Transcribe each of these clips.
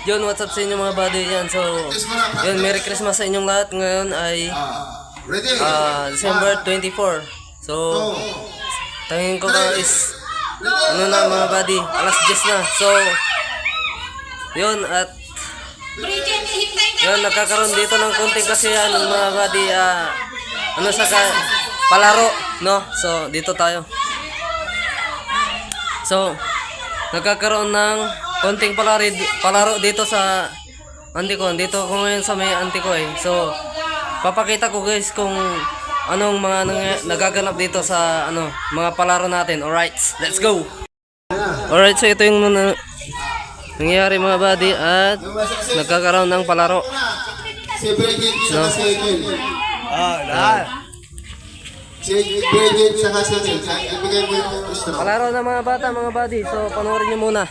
Yun, what's up sa inyo mga buddy yan. So, yun, Merry Christmas sa inyong lahat. Ngayon ay December 24. So, tangin ko na is ano na mga buddy, alas 10 na. So, yun at yun, nagkakaroon dito ng konting kasiyahan ng mga buddy, ano sa palaro, no? So, dito tayo. So, nagkakaroon ng konting palaro dito sa auntie ko. Dito ako ngayon sa may auntie ko eh. So, papakita ko guys kung anong mga nagaganap dito sa mga palaro natin. Alright, let's go! Alright, so ito yung nangyayari mga buddy at nagkakaroon ng palaro. Si Bridget sa second. Lahat. Si Bridget sa second. Ibigay mo yung gusto. Palaro ng mga bata mga buddy. So, panoorin nyo muna.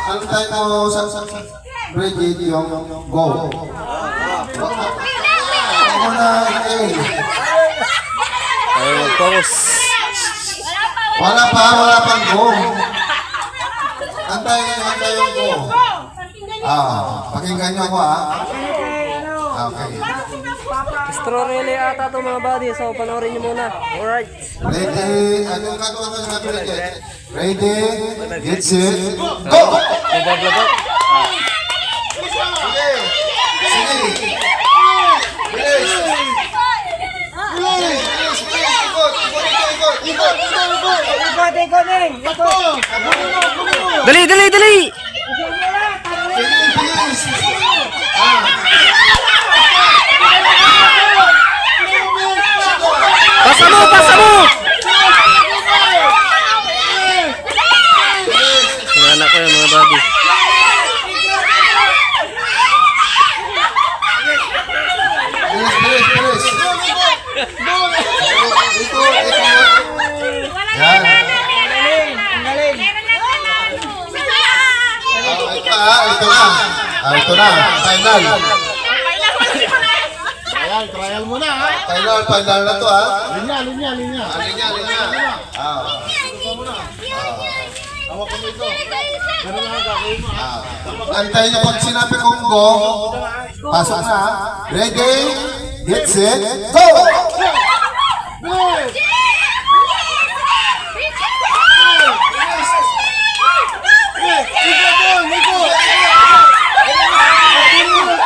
Ang tayo sa Bridget yung go. Ako na Ayun, focus. Wala pang go. Antay yung go. Pakinggan nyo ako Okay. Strorelli ata to mga buddy. So, panoorin nyo muna. Alright. Ready? Anong gagawa ko ng Bridget? Ready? Get set, go! Bablagot. Sige! Bilis! Dali, dali, dali! Bilis! Pasa mo, pasa mo! Anak ko yan mga buddy. Bilis! Yan. Ito na. Final. Trial mo na ha. Final na to Linya. Linya. Hawak ko nito. Ganun na gagawin mo ha. Antayin niyo pag sinabi kong go. Pasok na. Ready? Get set, go! Bilis!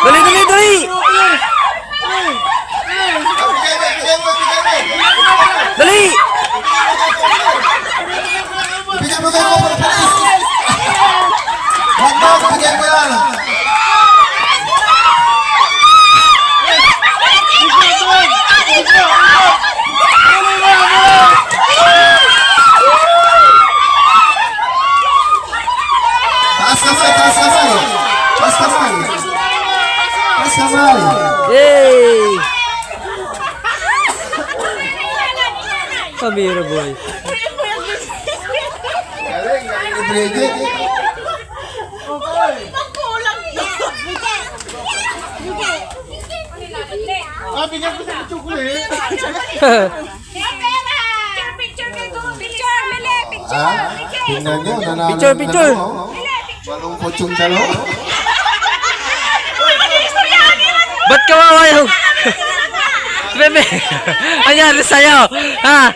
Dali, dali, dali! Bigay mo. Dali! Bigyan mo. Bigyan mo yan. Taas kamay. Yay! Pabira boy. Galing ni Bridget. Bigyan ko sa chocolate. Tingnan nyo, nanalo. Picture. Malungkot yung dalawa. Ba't kawawa yung... Bebe! Anyari sa'yo? Ha?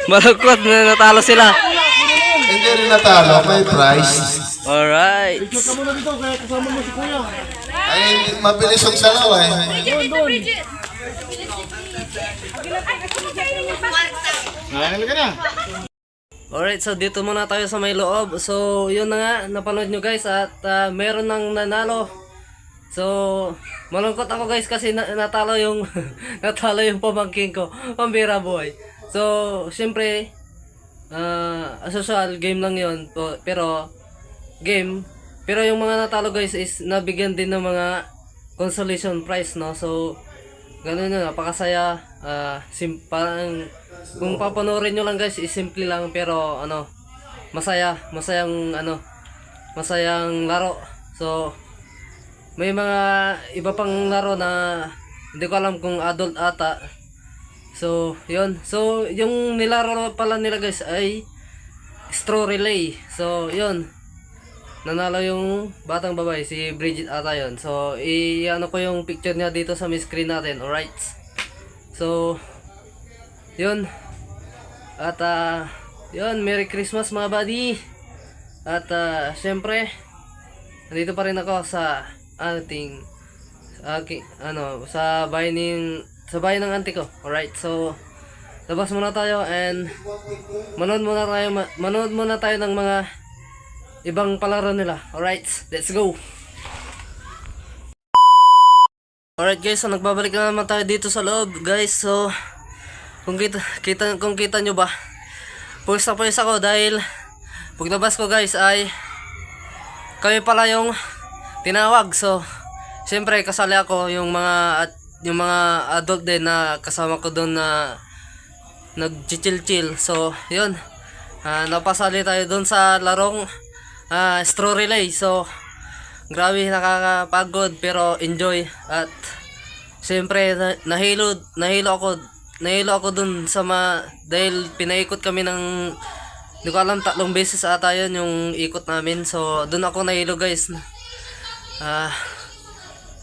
Malungkot na natalo sila. Hindi rin natalo, may prize. Alright. Picture ka muna dito kaya kasama mo si kuya. Ay, mabilis yung dalawa Nangyayari ka na. Alright, so dito muna tayo sa may loob. So, yun na nga, napanood nyo guys at meron nang nanalo. So, malungkot ako guys kasi natalo yung natalo yung pamangkin ko. Pambira boy. So, syempre social game lang yun. Pero yung mga natalo guys is nabigyan din ng mga consolation prize, no? So, ganun yun, napakasaya. Parang kung papanoorin nyo lang guys, is simple lang pero masayang laro. So, may mga iba pang laro na hindi ko alam kung adult ata. So, yun. So, yung nilaro pala nila guys ay straw relay. So, yun. Nanalo yung batang babae, si Bridget ata yun. So, i-ano ko yung picture niya dito sa screen natin. Alright. So, yun. At, yun. Merry Christmas mga buddy. At, syempre, nandito pa rin ako sa ating, sa bahay ng auntie ko. Alright. So, labas muna tayo and manood muna tayo ng mga ibang palaro nila. Alright, let's go. Alright guys, so nagbabalik na naman tayo dito sa loob guys. So kung kita nyo ba, pawis ako dahil paglabas ko guys ay kami pala yung tinawag. So syempre kasali ako, yung mga adult din na kasama ko doon na nag-chill. So yun, napasali tayo doon sa larong straw relay. So grabe, nakakapagod pero enjoy. At siyempre nahilo ako dun sa dahil pinaikot kami ng, hindi ko alam, 3 beses ata yun yung ikot namin. So dun ako nahilo guys.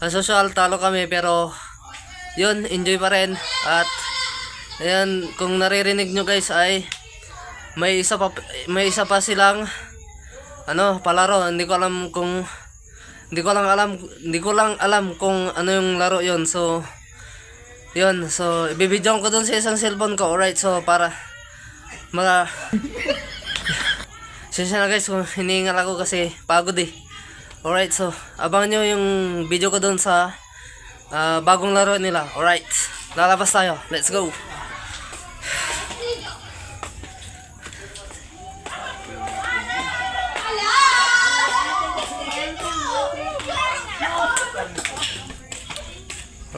Sa social talo kami pero yun, enjoy pa rin. At ayan, kung naririnig nyo guys ay may isa pa silang palaro. Hindi ko lang alam kung ano yung laro yon. So yun, so ibibidyoan ko dun sa isang cellphone ko. Alright, so para sensya na guys kung hinihingal ako kasi pagod eh. Alright, so abangan nyo yung video ko dun sa bagong laro nila. Alright, lalabas tayo, let's go.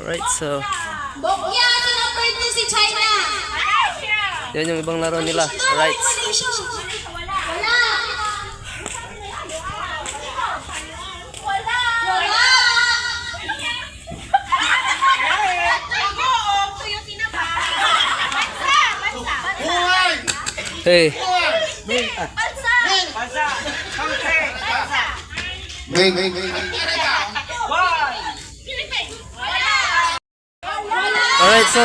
Alright, so Bokya, tinapert niya si China. yan yung ibang laro nila. Alright. Wala. Wala. Hey. May. Alright, so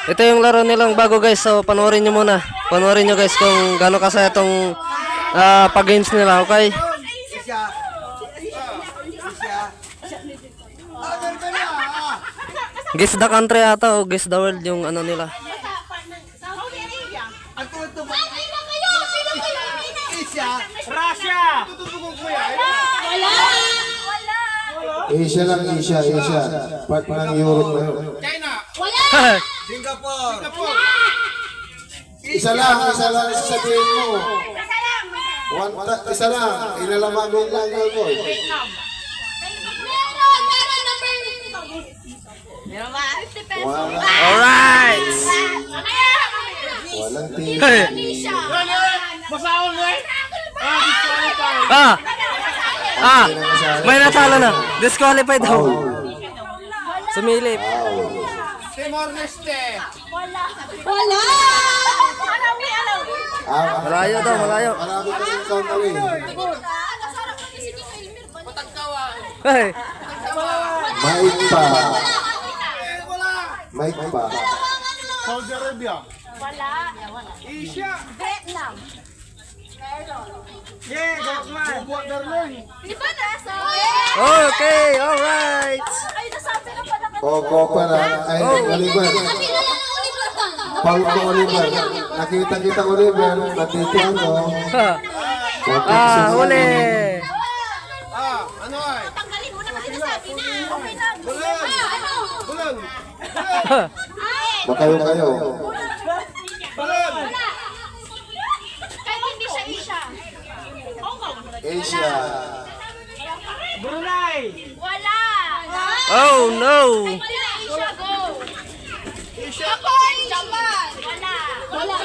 ito yung laro nilang bago guys. So panoorin nyo muna. Panoorin nyo guys kung gaano kasaya itong pag-games nila, okay? Guess the country ata o guess the world yung ano nila. Asia lang, Asia. Part ng Europe na yun. Wala. Isa lang sasabihin mo. Isa lang, ilalamagin lang ako. Meron. Alright! Walang tingin. Masaon mo eh. May natalo na. Disqualified daw. Sumilip. Wala. Malayo daw, malayo. Marami kasing country. Hey. Mike pa. Saudi Arabia. Wala. Asia. Vietnam. Yeah, Gokman. Bubuat Darlene. Di ba nasa? Okay, alright. Ay, nasabi na pala ka. Coco pa na. Ay, Oliver. Paul ko Oliver. Nakita kita Oliver. Natito ako. Huli. Ano ay? Tanggalin mo na kasi nasabi na. Okay lang. Bulan. Ano? Bulan. Bakayo kayo. Bulan. Kahit hindi siya Asia. Hong Kong. Asia. Brunei. Wala. Oh no. Wala Asia, go. Japan. Japan. Wala. Wala.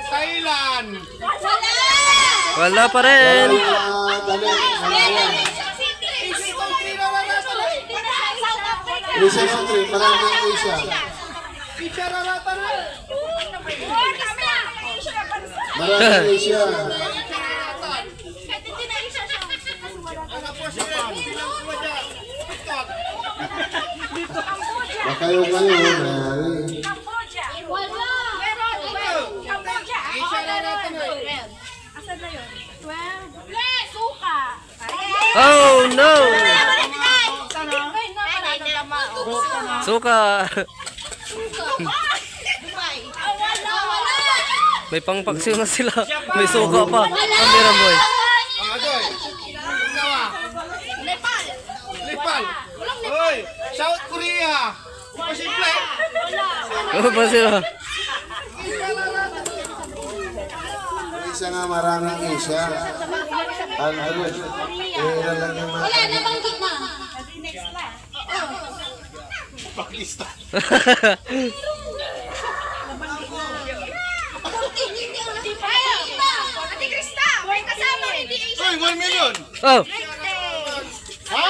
Thailand. Wala. Wala pa rin. Asia country. Maraming Asia. Asia rarata na. Maraming Asia. Kahit hindi na Asia siya. Baka yung kayo, Mary. Cambodia. Wala. Meron. Cambodia. Asia na natin eh. Asan na yun? 12. Yes! Suka. Oh no! Suka! May pangpaksiw na sila. May suka pa. Ang Miramboy. Adoy. Ikaw ah. Nepal. Nepal. Hoy, South Korea. Posible. Ano ba sila? Isa nga maraming Asia. Ano, ilan lang yung mga... Wala, nabanggit na. Pakistan. Ate Krista, may kasama, hindi Asia. Hoy, 1 million. Oh! Ha?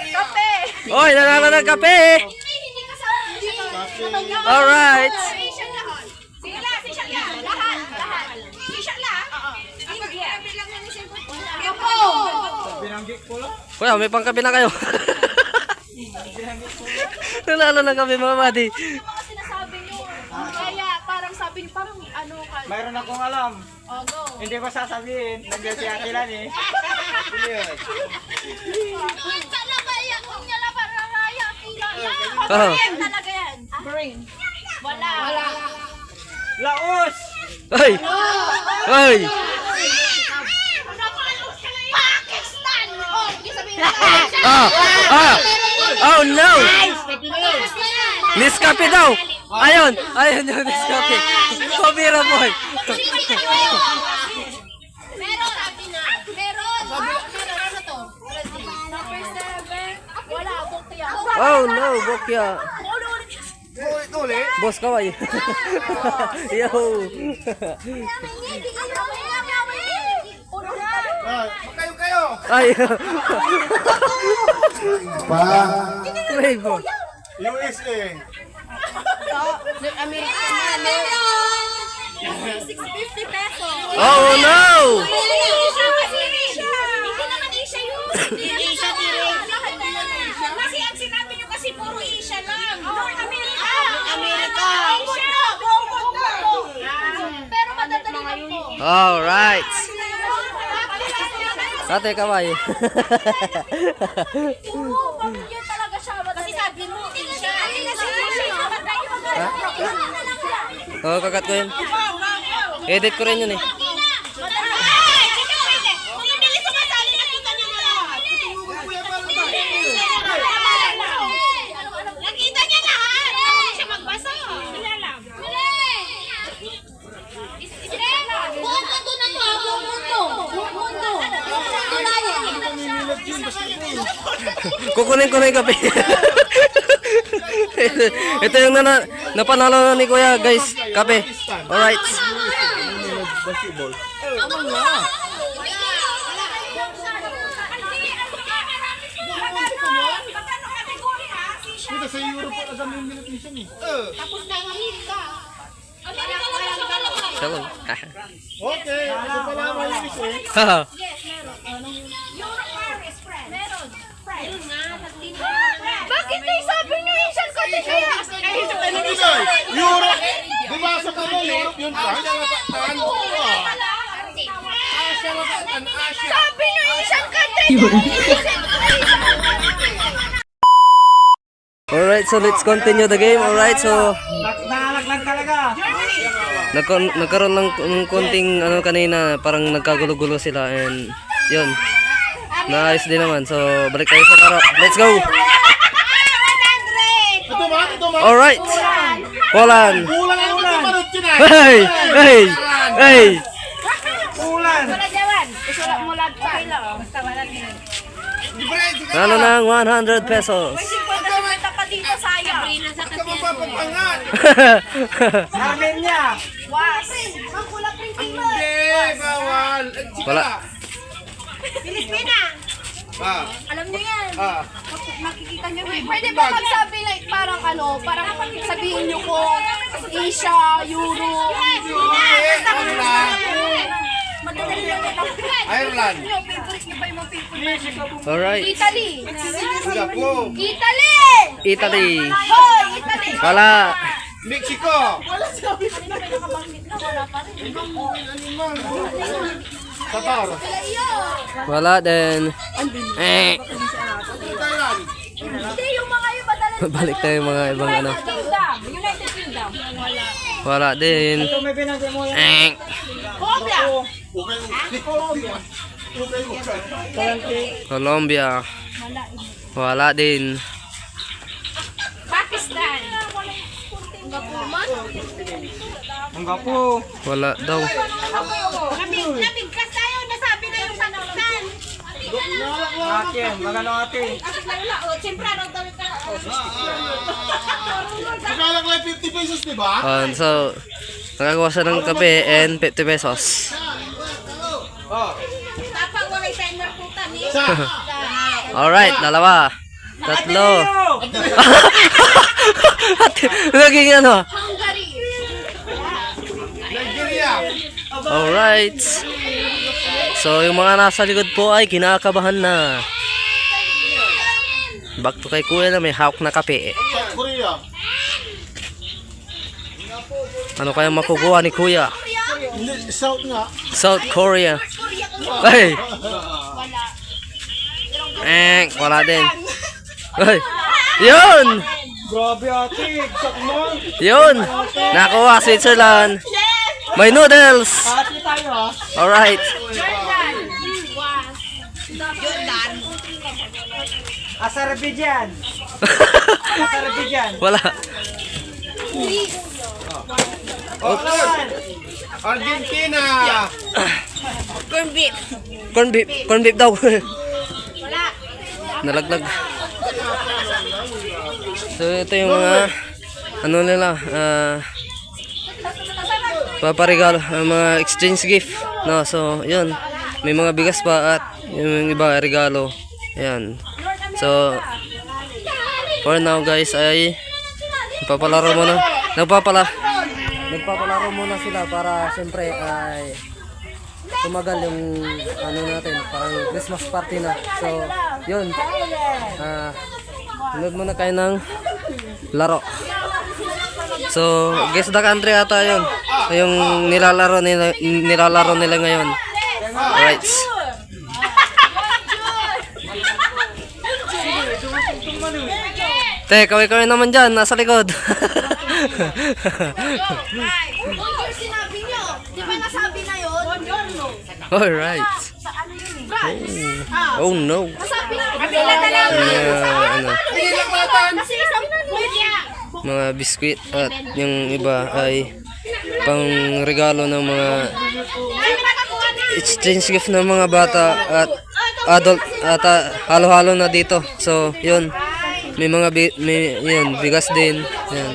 Kape. Oy, nanalo ng kape! Hindi kasama. Alright! Asia lahat. Sige lang, Asia lang. Lahat. Asia lang. Kuya, may pangkape na kayo. Nanalo ng kape mga buddy. Mga sinasabi niyo. Kaya parang sabi niyo, parang ano ka. Mayroon akong alam. Oh, go. Hindi ko sasabihin. Nandiyan si Ate Lan eh. Talaga yan. Kung niya lang parang raya. Oh. Talaga yan. Brain. Wala. Laos! Ay! Ay! Pakistan! Oh, hindi sabihin na. Ah! Ah! Oh no! Nescafe daw! Ayun! Ayun yung Nescafe! Oh, Miramboy! Meron. Meron. Ano to? Number 7. Wala. Bukya. Oh no! Bokya! Ulit. Boss kaway! Yo! Kayo. Ay! Pa, Rainbow! USA. $650 pesos. Oh no! Hindi naman Asia yun. Asia kasi ang sinabi nyo kasi puro Asia lang. North America. America. Asia. Buong mundo. Pero madadali lang po. Alright! Ate kaway! Yun talaga siya. Kasi sabi mo, Asia. Oh, kakat ko yun. Edit ko rin yun eh. Nakita niya lahat. Hindi siya magbasa. Alam. Buong mundo na to. Buong mundo. Buong mundo. Kukunin ko na yung kape. Ito yung napanalo ni Kuya guys. Kape. Alright. Dito sa Europe wala sa mga minute mission eh. Tapos na ang Amerika. Amerika lang sa dalawa. Shalom. Okay, so pala malinis eh. Haha. Yes, meron. Europe Paris, friend. Meron. Meron nga, bakit kayo sabi niyo Asian country kaya? Europe! Di ba sa kanya Europe yun pa? Sabi niyo Asian country. Alright, so let's continue the game. Alright, so Nalaglag talaga. nagkaroon ng konting ano kanina, parang nagkagulo-gulo sila and yun. Naayos din naman. So balik tayo sa karo. Let's go. Ito ba? Alright. Poland. Kulang ang panood yun eh. Hey! Hey! Hey! Ulan. Isulat mo lang pa. Basta wala din. Ano ng 100 pesos? 50 pa dito sayang. Mapapapangat. Armenia. Was. Magkulap rin Hindi, bawal. Wala. Pilipina. Alam niyo yan. Makikita niyo. Pwede ba magsabi like parang ano, parang sabihin niyo ko Asia, Euro. Madadali lang ito. Ireland. Favorite niyo ba yung mga people? Alright. Italy. Singapore. Italy! Italy. Hoy, Italy! Wala. Mexico. Qatar. Wala din. Thailand. Hindi, yung mga yung madalas. Balik tayo mga ibang ano. Kingdom. United Kingdom. Wala. Wala din. Ito may binagay mo yan. Cobra. Colombia. Wala din. Pakistan. Singapore. Wala daw. Nabigkas tayo. Nasabi na yung Pakistan. Akin. Magano atin? Siyempre, ano daw ka? Nakalag lang 50 pesos, di ba? So, nakagawa siya ng kape and 50 pesos. Tapang mga timer po kami. Alright, dalawa. Tatlo. Naging ano? Hungary. Nigeria. Alright. So, yung mga nasa likod po ay kinakabahan na. Back to kay kuya na may hawak na kape. South Korea. Ano kaya makukuha ni kuya? Hindi, South nga. South Korea. Ay! Wala din. Ay! Yun! Grabe ate. Sakmang. Yun! Nakuha, Switzerland. May noodles! Ate tayo ha. Alright. Azerbaijan. Azerbaijan. Wala. Poland. Argentina. Corn beef. Corn beef. Corn beef daw. Wala. Nalaglag. So, ito yung mga ano nila, paparigalo, mga exchange gift. No, so, yun. May mga bigas pa at yung iba regalo. Ayan. So, for now guys ay nagpapalaro muna. Nagpapalaro muna sila para siyempre ay tumagal yung ano natin, parang Christmas party na. So, yun. Sunod muna kayo ng laro. So, guess the country ata yun. Yung nilalaro nila ngayon. Alright. Te, kaway-kaway naman dyan, nasa likod. Bonjour sinabi niyo. Di ba nasabi na yun? Bonjour. Alright. Oh no. Nasabi na. Kapila na lang. Ano, Kasi isang pulya. mga biskwit at yung iba ay pang regalo ng mga Ay, nakakuha na. exchange gift ng mga bata at adult at halo-halo na dito. So, yun. May mga yun, bigas din. Yan.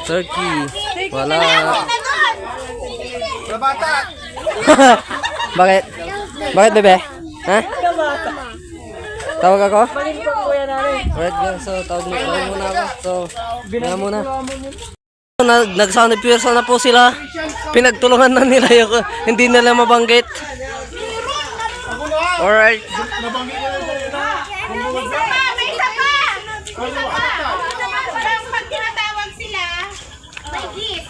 Turkey. Wala. Bata. Bakit? Bakit, bebe? Ha? Tawag ako? Alright guys, so tawag muna ako. So, nga muna. Nag-sound rehearsal na po sila. Pinagtulungan na nila yung hindi nila mabanggit. Alright. May isa pa. Parang pag tinatawag sila, may gis.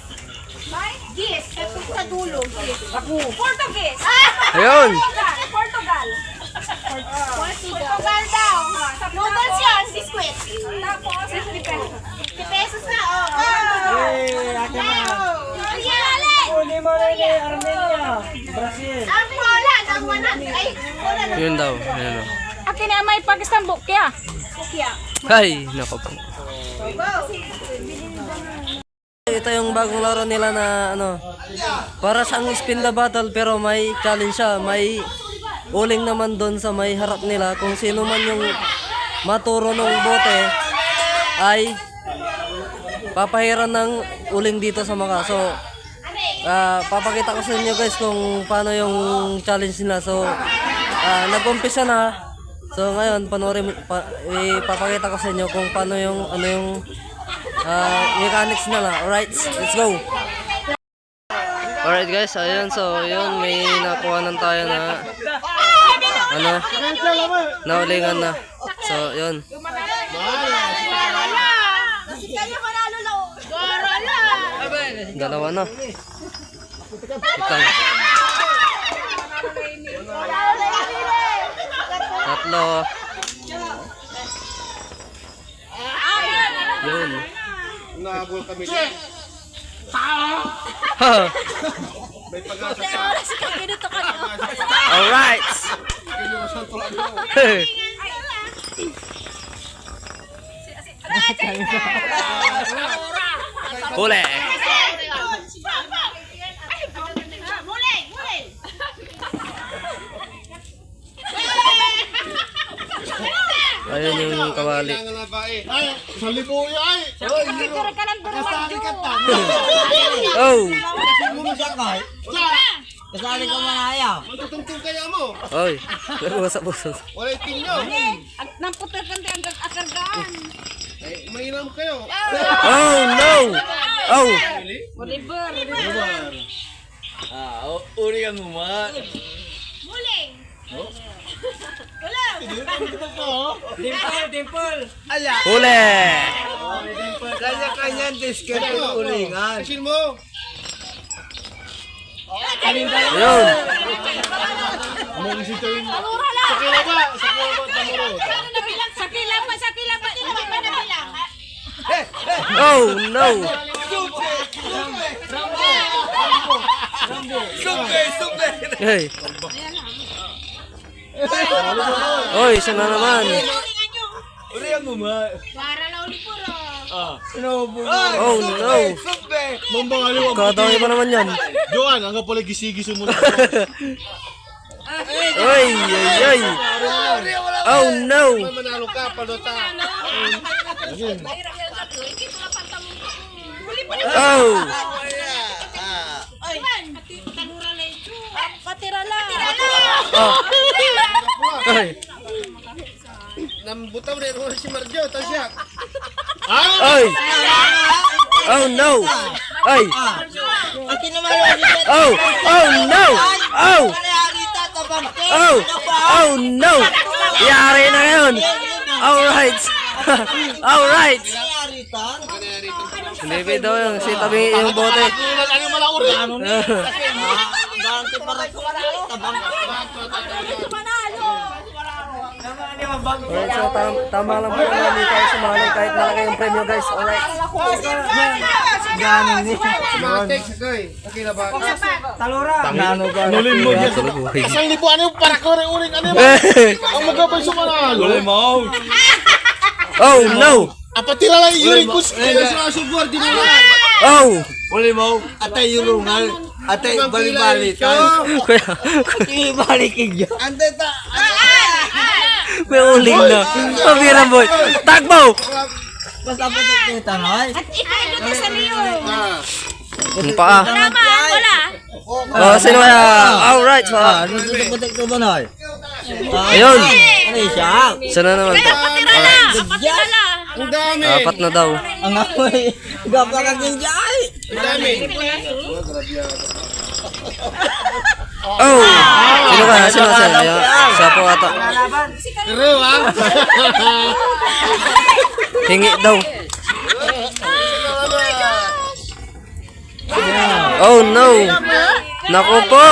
May gis. Sa dulo, gis. Portuguese. Ayun. Portugal. Portugal daw. Noodles yan, biscuit. Tapos, 50 pesos. 50 pesos na, Eh, akin na. Uli mo rin eh, Armenia. Brazil. Ang Poland, ang 100. Ay, Poland. Yun daw. Ayun o. Akin na may Pakistan book kaya. Ay, nako po. Ito yung bagong laro nila na ano, para sa spin the battle pero may challenge siya, may uling naman doon sa may harap nila kung sino man yung maturo ng bote ay papahiran ng uling dito sa Maka. So, papakita ko sa inyo guys kung paano yung challenge nila. So, nag-umpisa na. So, ngayon, ipapakita ko sa inyo kung paano yung, mechanics nila. Alright, let's go! Alright guys, ayun, so yun, may nakuha tayo na naulingan na. So yun. Dalawa na. Itang. Tatlo. Yun. Nahabol kami. May pag-asa pa. Alright. Huli. Ayun yung kawali. Ay, sa libo ay! Oh! Kasali ka manaya. Matutungtong kaya mo! Oy, nag-usap-usap. Wala yung tinyo! Namputol kan ang akargaan. Mainam kayo! Oh no! Oh! Uri ang uma. Muling. Dimple. Huli! Kanya-kanya discount yung ulingan. Asin mo! Ayun! Sakila ba? Sakila ba? Tamuro! Sakila pa. Nabilang. Oh no! Hey! Oy, isa na naman. Uri ang uma. Para na uli puro. Oh no! Mambangaliw ang Kadami pa naman yan. Joan, hanggang pala gisi-giso mo na. Oy, ay, ay. Oh no! Manalo ka, palota. Oh! Patira lang. Oh! Ay! Nambutaw rin ako si Marjo, tasyak. Ay! Oh no! Ay! Oh! Oh no! Oh! Oh! Oh no! Yari na ngayon! Alright! Alright! Hindi daw yung si tabi yung bote. Ano malauri? Alright, so tama lang po na hindi tayo sumali kahit malaki yung premyo guys. Alright. Matek, sagoy. Sakila ba? Talura. Nulin mo yan. Isang libo ano yung para ko rin uling ano ba? Ang magabay sa manalo. mo. Oh no! Apatira lang yung kus. Kaya sa subwar din mo. Oh! Uli mo. Atay yulungal. Atay bali-balitan. Kuya, Atay balikin dyan. Ante ta. may uling na. Pabira boy. Takbo! Basta po ito tanoy. At ipaido ka sa liyo. Ang paa. Wala. Oh, sino kaya? Alright, so. Ano ito putik ko ba noy? Ayun! Ano siya? Sana naman to. Ang dami. Apat na daw. Ang amoy. Gapakagin dyan. Ang dami. Oh! Sino kaya? Sino kaya? Siya po ata. Pero ha? Hingi daw. Oh no! Naku po!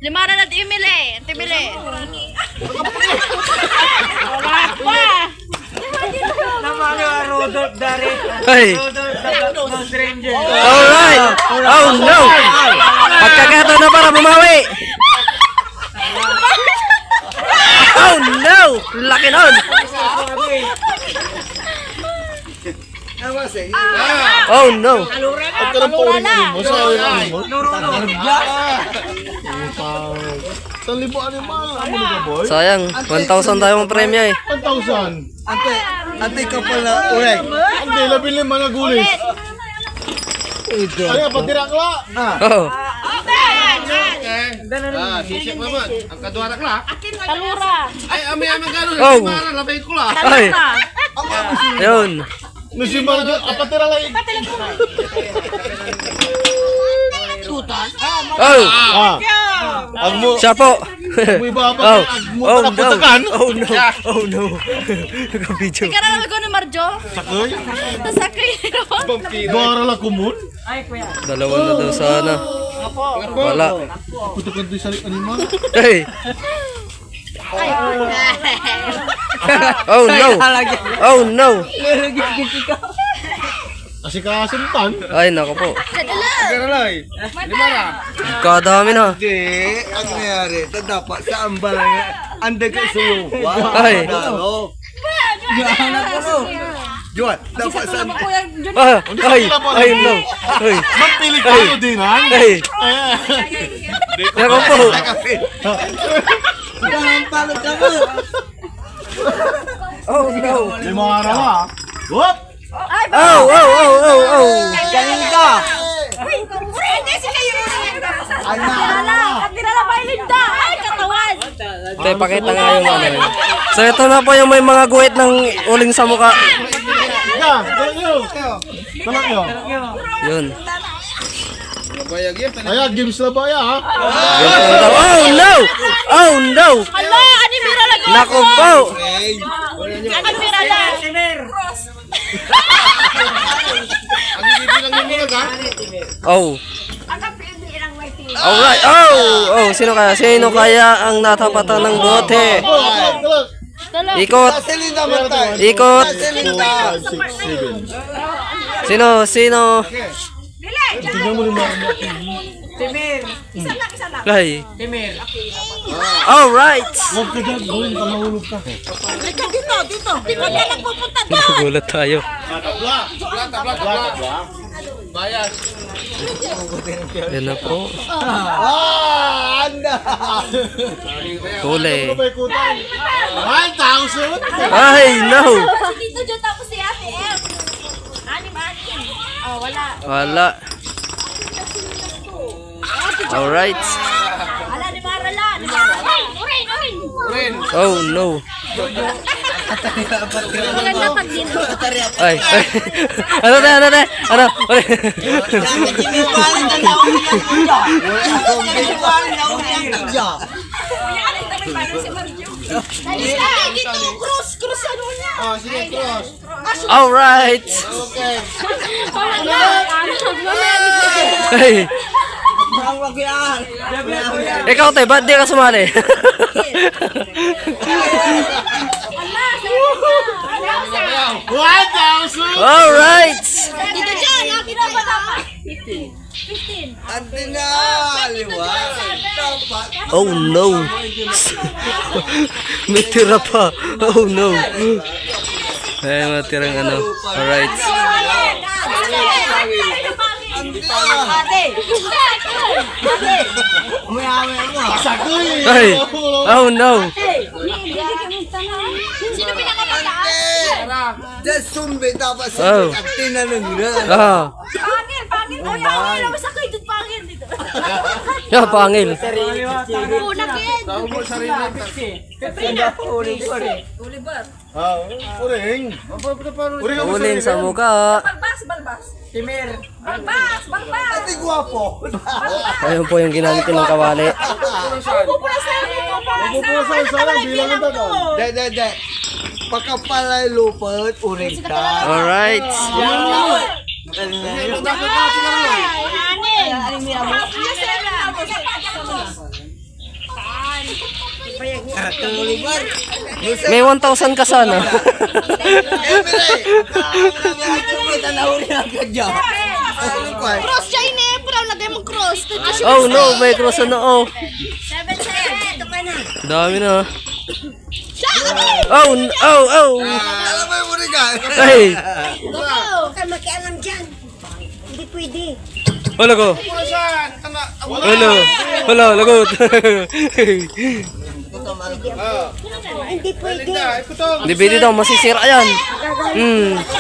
Limara na timili. Wala pa. Namalo Rodolph Dari. Hey! No stranger. Alright! Oh no! Pagkakato na para bumawi! Oh no! Laki nun! Oh no! Huwag ka lang pauling ano mo. Sa Sa libo animal. Ano ka boy? Sayang, 1,000 tayong premyo eh. 1,000. Ante, Ate ka pala, uray. Hindi, labi lima na gulis. Ay, patirakla. Oh. Sisip naman. Ang kadwarak la. Talura. Ay, ami-ami gano'n. Oh. Para, labay ko la. Ay. Yun. Nasi Marjo, patira lang. Oh. Ang mo, Siya po. may baba. Oh. Mo Oh na no. putakan. Oh no. Oh no. Naka-video. Karang ko ni Marjo. Sakoy. Tasakay. Dora la kumun. Ay, kuya. Dalawa na daw sana. Wala. Putakan do'y salik anima. Hey. Oh no. Oh no. Kasi kasuntan. Ay nako po. Karalay. Kadami na. Hindi, ang nangyari, dapat sa ambalan nga, anda ka suyo. Ay. Juan, dapat sa Ah, ay. Ay no. Ay. Magpilig tayo din, ha? Ay. Nako po. Oh no. Lima araw, ha? Whoop! Oh, oh, oh, oh, oh. Galing ka! Hindi sila yung Dinala pa Linda. Ay, katawan. Te, pakita nga yung ano yun. So ito na po yung may mga guhit ng uling sa mukha. Ika, talak nyo. Talak nyo. Yun. Ayan, games na ba yan, ha? Oh no! Oh no! Hala, ani mira lang. Nako po! Ani mira lang. Ang ibibilang nyo mga, ha? Oh. Alright. Oh! Oh, sino kaya? Sino kaya ang natapatan ng bote? Talak. Ikot! Silinda matay! Ikot! 2, 5, 6, 7. Sino? Sino? Tingnan mo naman. Timir. Ay. Timir. Alright! Huwag ka dyan, gawin ka, mahulog ka. Dito. Dito na nagpupunta doon. Nagulat tayo. Bayas. Yan na po. Anda! Huli. Ano ba ikutan? 1,000? Ay, no! Si Tito Jo tapos si Ate M. Anim. Oh, wala. Wala. Alright. Ala, ni Marala. Ni Marala. Urin. Oh, no. Maganda pag dito. Ay, ay. Ano na, ano na? Ano? Dito, cross ano niya. Ah, sige, cross. Alright. Hey. Ikaw, te, ba't di ka sumali? Alright. Dito dyan, akin na ba dapat? 15. Ante na! Liwan! Dapat! Oh no. May tira pa. Oh no. Ay, matirang ano. Alright. Sakoy! Ay. Oh no. Sino pinakapataas? Just sumbi dapat Oh. sa ante na nangran. Ah. Pangil. Kuya, okay lang sa kayo dito pangil dito. Yeah, pangil. Una kid. Ah, uring. Uring ako Uling sa mukha. Balbas. Timir. Balbas. Ate gwapo! Ayun po yung ginamit ng kawali. Pupulasan mo pa. Pupusan sa lang, bilang ang dagan. De. Pagkapalay lupot, uring ka. Alright. May 1,000 ka sana. Cross siya ini, bro. Lagay mo cross. Oh no, may cross na oh. 7. Ito ka na. Dami na. Oh, oh, oh. Alam mo yung uring ka? Ay. Huwag ka makialam dyan. Hindi pwede. Wala ko. Wala. Wala, lagot. Hindi pwede. Hindi daw, masisira yan.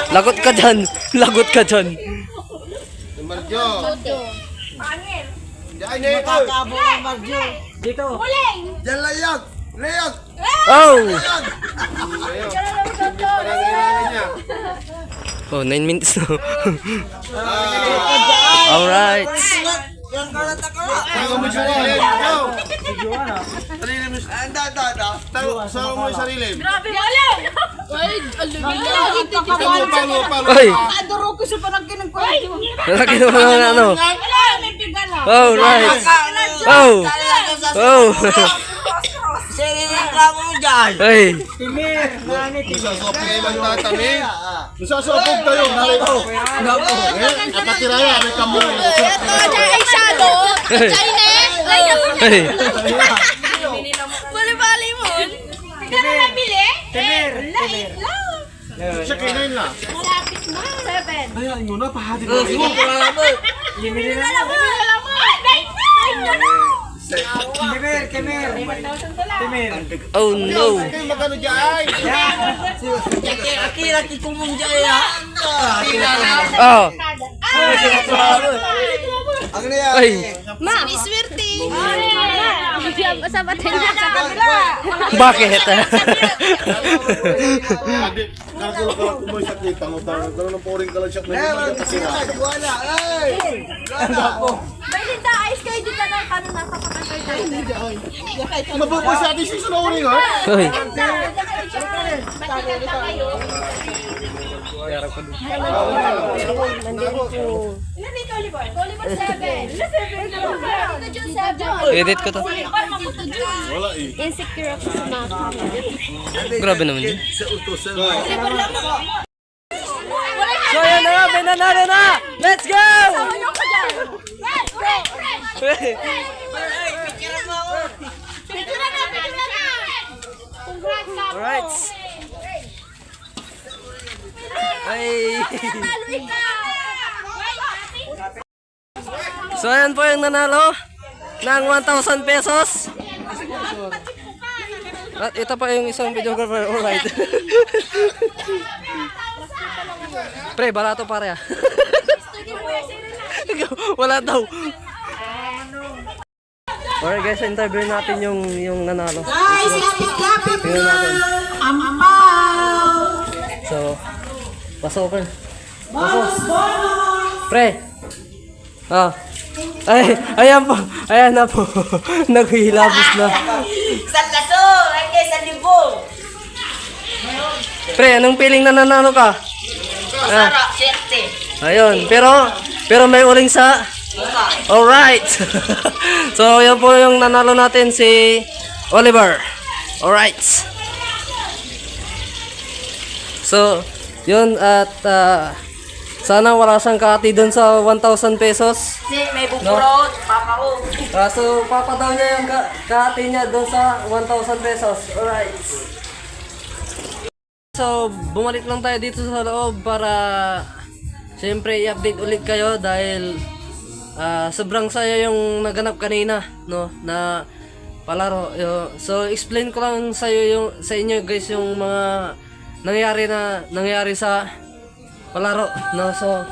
Lagot ka dyan. Lagot ka dyan. Dito. Yan layag! Layag! Oh! Oh, 9 minutes na. Alright. Tago mo yung sarili. Sawa mo yung sarili. Grabe, wala! Ay, Ay! adoro ko sa panagkin ng kwento. Lalaki naman ang ano. Wala, may pigala. Oh, right. Oh! Oh! Ay! Timir. Nani, Timir. Nasasopog kayo magtatami. Nasasopog kayo. Nalay ko. Apatiraya. May kamoy. Ito, ay shadow. China. Ay! Bali-bali mo. Hindi ka na nabili? Timir. Light lang. Siya kinain na. Malapit na. 7. Ayaw mo na. Pahati ko. Limili na. Alam mo. Light na. Timir. Timir. Oh no! Kayo magano dyan. Oh! Ang na yan! Ay! Sumiswerte. Sa batin na sa kabila. Bakit? Nakakulak ka lang kumoy sa kita. Gano'n ng pouring ka lang siya. Wala! Ay! May linda, ayos kayo dito na paano nakapakasal tayo. Mabuboy sa ating season na uling ha. Ay! Matikanta kayo. Ilan dito, Oliver? Oliver 7. 7 na. Dito dyan 7. Edit ko to. Wala eh. Insecure ako sa mga camera. Grabe naman yun. Oliver lang ako. So yan na, may nanalo na! Let's go! Ano ka dyan? Picture na! Congrats, Sapo. Alright. Ay! Talo ikaw! So ayan po yung nanalo ng 1,000 pesos. At ito pa yung isang videographer. Alright. Pre, barato pare ah. Wala daw. Alright guys, interview natin yung nanalo. Guys, lapit-lapit Tingnan natin. Ampaw! So, pasok pre. Pasok. Pre. Ah. Ay, ayan po. Ayan na po. Naghihilabos na. Sa laso! Ay, kay sa libo! Pre, anong feeling na nanalo ka? Sarap, siyete! Ayun, pero may uling sa. Alright. So, yan po yung nanalo natin si Oliver. Alright. So, yun at sana wala siyang kaati doon sa 1,000 pesos. May buburo, papao! So, papadaw niya yung kaati niya doon sa 1,000 pesos. Alright. So, bumalik lang tayo dito sa loob para siyempre i-update ulit kayo dahil sobrang saya yung naganap kanina, no, na palaro. So, explain ko lang sa inyo guys yung mga nangyari sa palaro, no. So,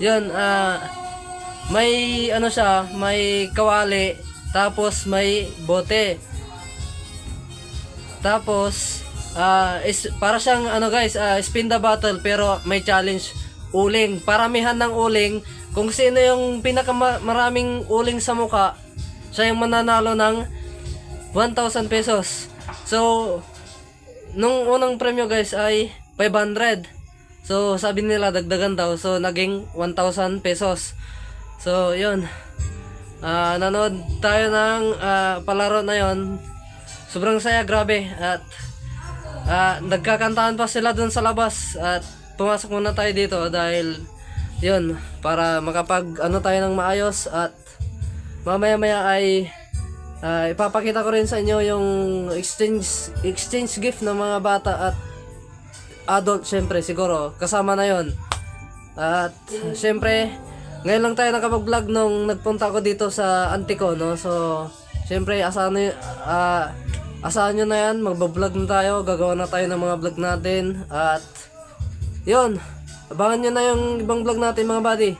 yun, may ano siya, may kawali, tapos may bote. Tapos para siyang ano guys, spin the bottle pero may challenge uling. Paramihan ng uling. Kung sino yung pinakamaraming uling sa muka, siya yung mananalo ng 1,000 pesos. So, nung unang premyo guys ay 500. So, sabi nila dagdagan daw. So, naging 1,000 pesos. So, yun. Nanood tayo ng palaro na yon. Sobrang saya, grabe. At nagkakantaan pa sila dun sa labas. At pumasok muna tayo dito dahil yun, para makapag ano tayo ng maayos. At mamaya-maya ay ipapakita ko rin sa inyo yung exchange gift ng mga bata at adult, syempre siguro kasama na yon. At syempre ngayon lang tayo nakapag-vlog nung nagpunta ako dito sa auntie ko, no. So syempre asahan asahan nyo na yan, magbablog na tayo, gagawa na tayo ng mga vlog natin. At yun, abangan nyo na yung ibang vlog natin mga buddy.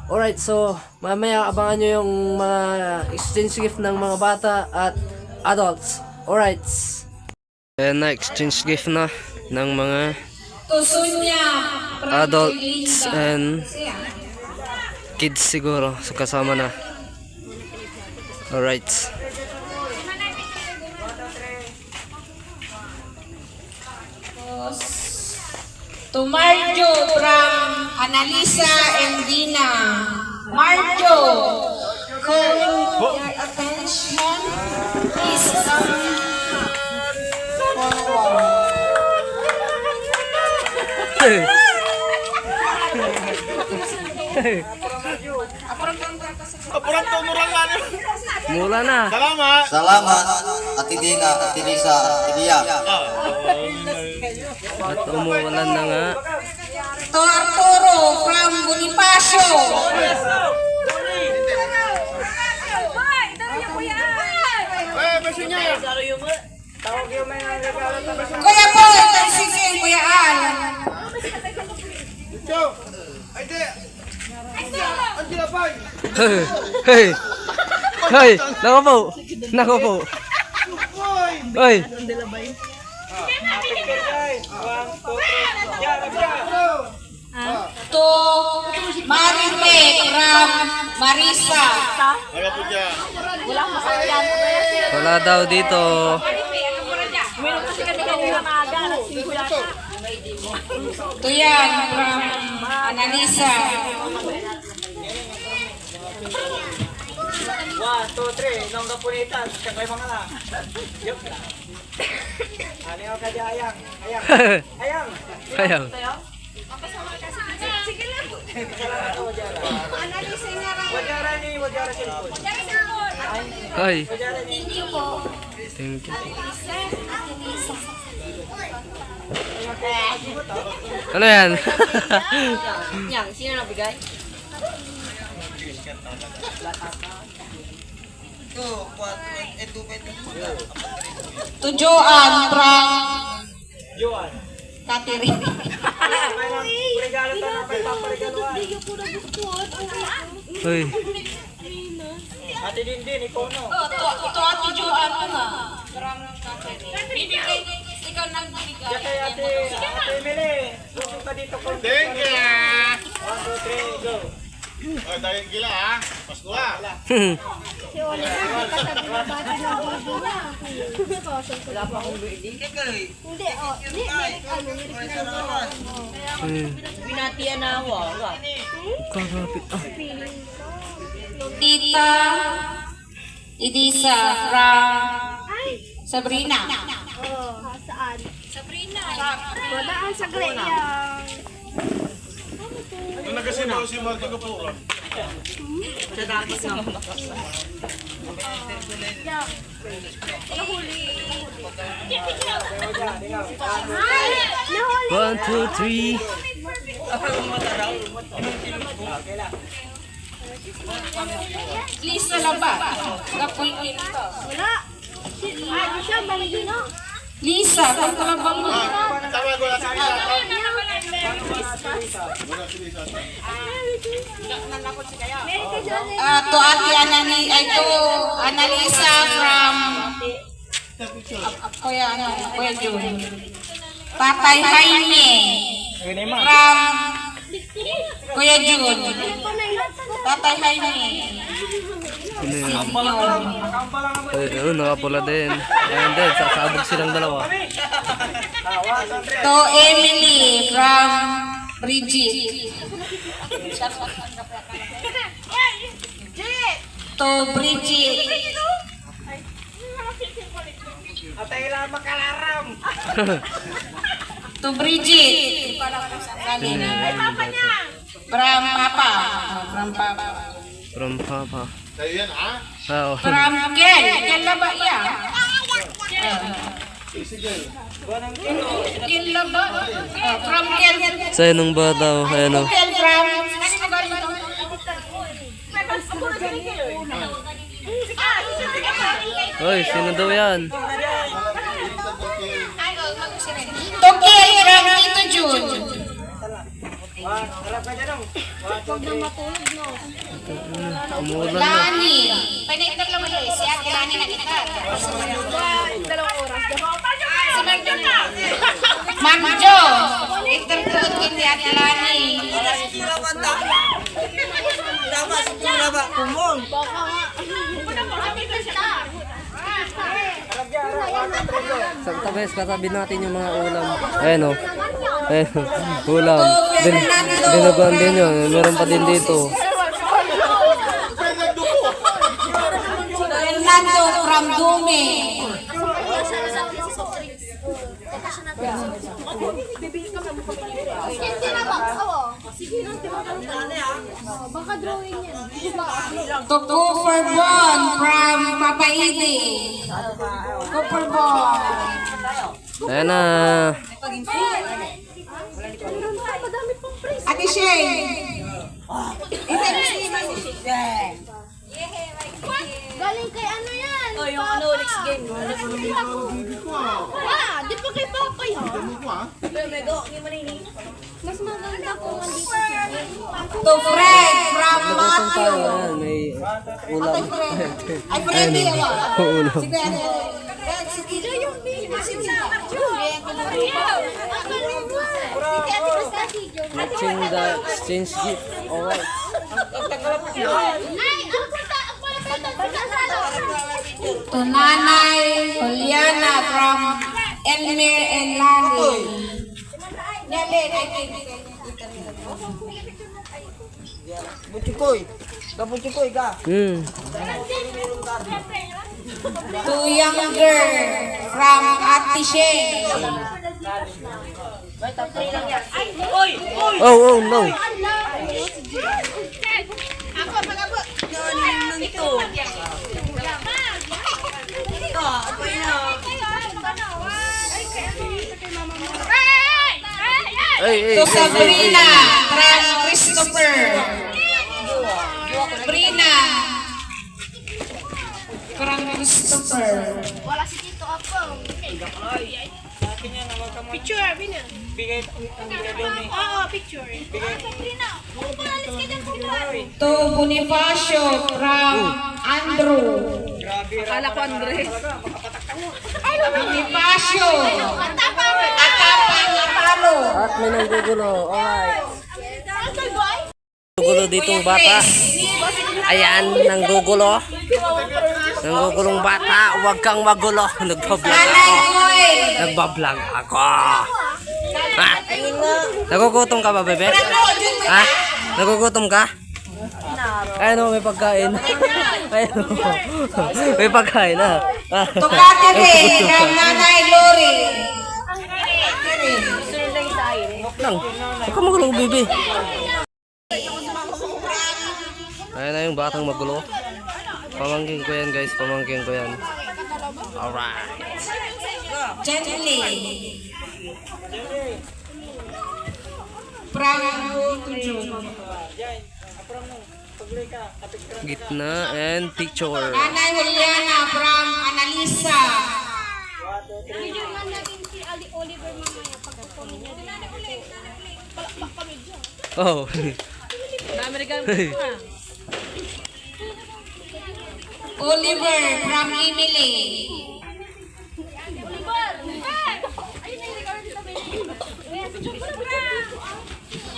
Alright, so mamaya abangan nyo yung mga exchange gift ng mga bata at adults. Alright. Ayan na, exchange gift na ng mga adults and kids siguro. So kasama na. Alright. To Marjo from Analisa and Dina. Marjo, calling your attention is Kapuran to, murang nga niyo. Mula na. Salamat. Salamat, Ate Dina, Ate Lisa, Ate Lia. At umuulan na nga. to Arturo from Bonifacio. Basi niya. Kuya Boy, tansingin Kuya Al. Joe. Ay, di. Ang ginapay. Hey! Hey! Nako po! Nako po! Hoy! To Marife from Marisa. Aga po dyan. Wala daw dito. To yan from Analisa. 1, 2, 3, nung kapunitan, kakay mga na. Yup. Ano yung kaya ayang? Ayang. Ayang. Ayang. Wajara ni, wajara cellphone. Hoy! Wajara ni. Thank you. Ano yan? Yang, sino nagbigay? To Joan from Joan. Catherine. May lang, regalo tayo na paparegaluan. Hoy! Ate Dindin, ikaw no. To Ate Joan na. From Catherine. Bibigay, ikaw nang bibigay. Diyan kay Ate Emily. Susok ka dito ko. Thank you. 1, 2, 3, go. Ay, dahil gila ha. Pasko ha. Binatian na ako. Kagapit. Ah. Tita Idisa from Sabrina. Saan? Sabrina. Wadaan sa Greya. Nung nagkasinaw si Martin Kapura. One, two, three. Lisa Laba. Kapoy Kinto. Wala. Ano siya? Malino. Lisa, kung talabang mo. Tama ko na si Lisa. To Ate Anani, ay to Analisa from Kuya Jun. Tatay Jaime from Kuya Jun. Tatay Jaime. Ano yun? Ay, ano, nakapula din. Ayan din, sasabog silang dalawa. To Emily from Bridget. To Bridget. At ay lang makalaram. To Bridget. From Papa. From Papa. From Papa. Sa'yo yan ha. Oo. From Ken. Ken Laba yan. Ken Laba. From Ken. Sa'yo nung bata, ayan o. Ken from... Hoy, sino daw yan? Tokil from Tito Jun. Harap ka dyan, Umulan na. Lani. Pwede lang mo si Ate Lani na kita. Si Manjo. Interpret ni Ate Lani. Sa guys, katabi natin yung mga ulam. Ayan o. Ayan, ulam. Dinuguan din yun. Meron pa din dito. Fernando from Dume. Baka drawing yan. Tuko for Bon from Papaidi. Tuko for Bon. Ayan na. Ate Shane. Galing kay ano yan? Oh, yung ano, next game. Di pa kay Papa yun. Mas maganda kung andito siya. To Fred from Nagutom tayo. Matthew. Ayan, may ulam. Ay, Freddy, awa. Ulam. Si Bede. Matching the exchange gift. Alright. Ay, ang pala To Nanay Juliana from Elmer and Lani. Butikoy. Butikoy ka. To Younger from Ate Shane. Oh, no. Ako magabot. Ay, To Sabrina from Christopher. Sabrina from Christopher. Wala si Tito Apo. Picture, Bina. Bigay ang bigay doon eh. Oo, picture. Sabrina, pumalalis ka dyan, picture. To Bonifacio from Andrew. Grabe. Akala ko Andres. Bonifacio. Atapang! Atapang Apalo. At may nanggugulo. Alright. Nanggugulo ditong bata. Ayan, nanggugulo. Nanggugulong bata. Huwag kang magulo. Nagbablog Nanay ako. Moy. Nagbablog ako. Ha? Nagugutom ka ba, bebe? Ha? Nagugutom ka? Ayun o, may pagkain. Ayun o. May pagkain ha. To Catherine from Nanay Lori. Lang. Huwag ka magulo, bebe. Ayun na yung batang magulo. Pamangkin ko yan, guys. Pamangkin ko yan. Alright. Gently. From Tuju. Gitna and picture. Nanay Juliana from Analisa. Video man natin si Ali Oliver mamaya pagkukunin niya. Palakpak kami dyan. Oh. Oliver from Emily. Oliver! Ayun na yung record dito, baby.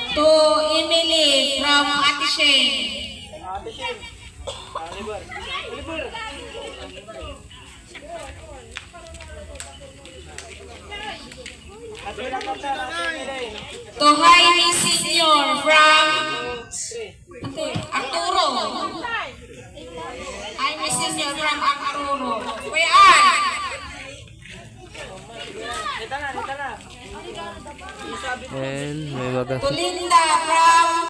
To Emily from Ate Shane. To Jaime Senior from Arturo. Jaime Senior from Arturo. Kuya Ann. And may To Linda from